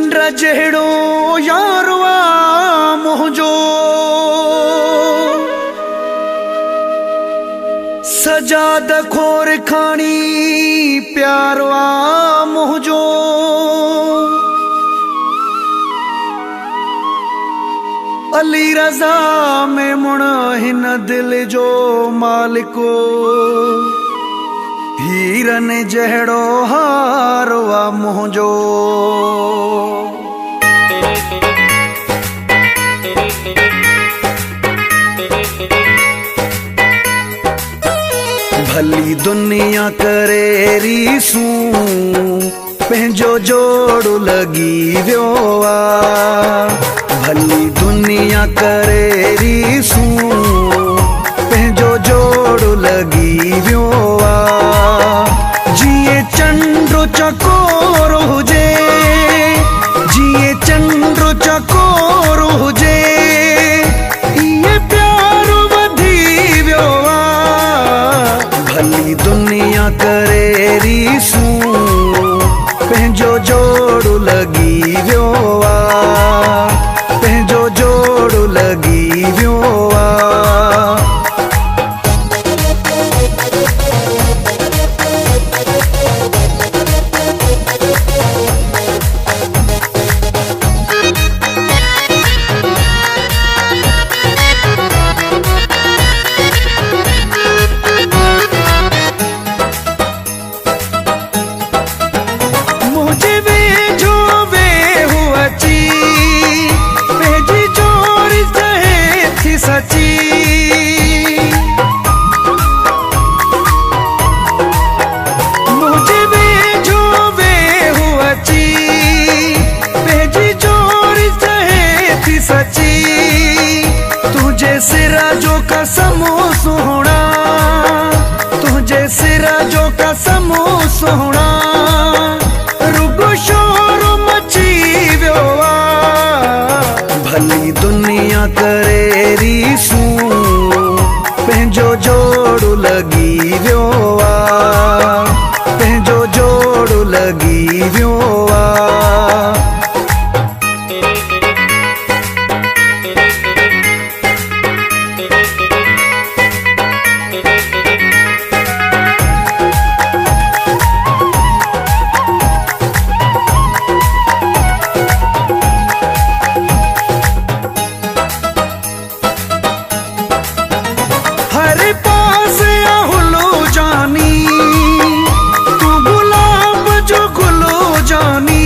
चंद्र जहिड़ो यारो आ मुंहिंजो, सजाद खोर खानी प्यारो आ मुंहिंजो। अली रज़ा में मुण हिन दिल जो मालिको, हीरन जहिड़ो हारो आ मुंहिंजो। भली दुनिया करे रीसूं, पंहिंजो जोड़ो लगी वियो आ। भली दुनिया करे रीसूं, पंहिंजो जोड़ो लगी वियो आ। जिए चंड्रो चकोर हुजे, जिए चंड्रो चकोर हुजे, इहे प्यार वधी वियो आ। भली दुनिया करे रीसूं, पंहिंजो जोड़ो लगी वियो आ। पंहिंजो जोड़ो लगी वियो आ। तुझे सिरा जो कसमो सोहना, तुझे सिरा जो कसमो सोहना, रुगो शोर मची वियो आ। भली दुनिया करे रीसूं, पंहिंजो जोड़ो लगी वियो आ। पंहिंजो जोड़ो लगी वियो आ। हरे पास आहुलो जानी, तू गुलाब जो गुलो जानी।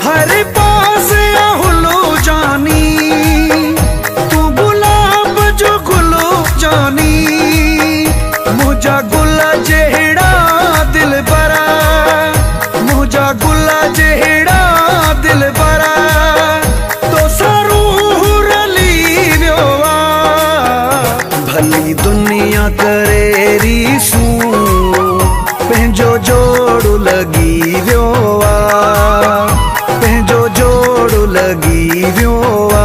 हरे पास आहुलो जानी, तू गुलाब जो गुलो जानी। मुझा गुला जहिड़ा दिल बरा, मुझा गुला जहिड़ा दिल बरा, भली दुनिया करे रीसूं, पंहिंजो जोड़ो लगी वियो आ। पंहिंजो जोड़ो लगी वियो आ।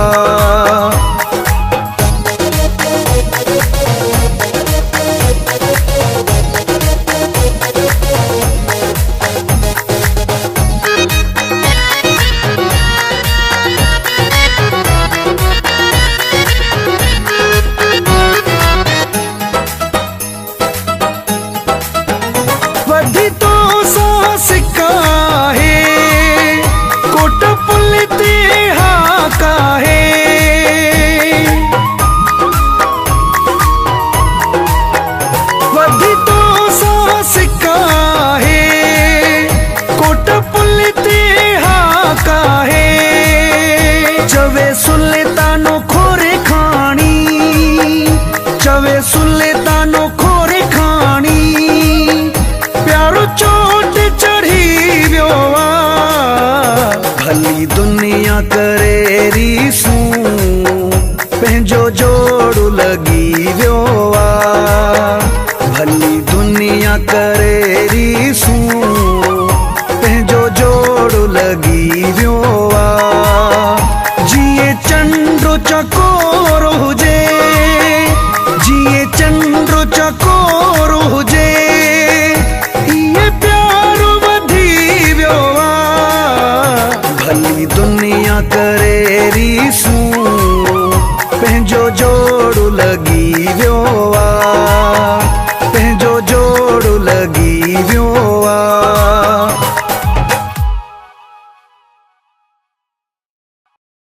वधी तो सा सिक्का है, कोट पुल ते हाका है। वधी तो सा सिक्का है, कोट पुल ते हाका है। चवे सुल्तानो खोरे खानी, चवे सुल्तानो खोरे खानी, प्यारो चोट चढ़ी वियो आ। भली दुनिया करे रीसूं, पंहिंजो जोड़ो लगी वियो आ। भली दुनिया करे रीसूं, पंहिंजो जोड़ो लगी वियो आ। जिए चंड्रो चकोर हुजे, जिए चंड्रो चकोर हुजे, भली दुनिया करे रीसू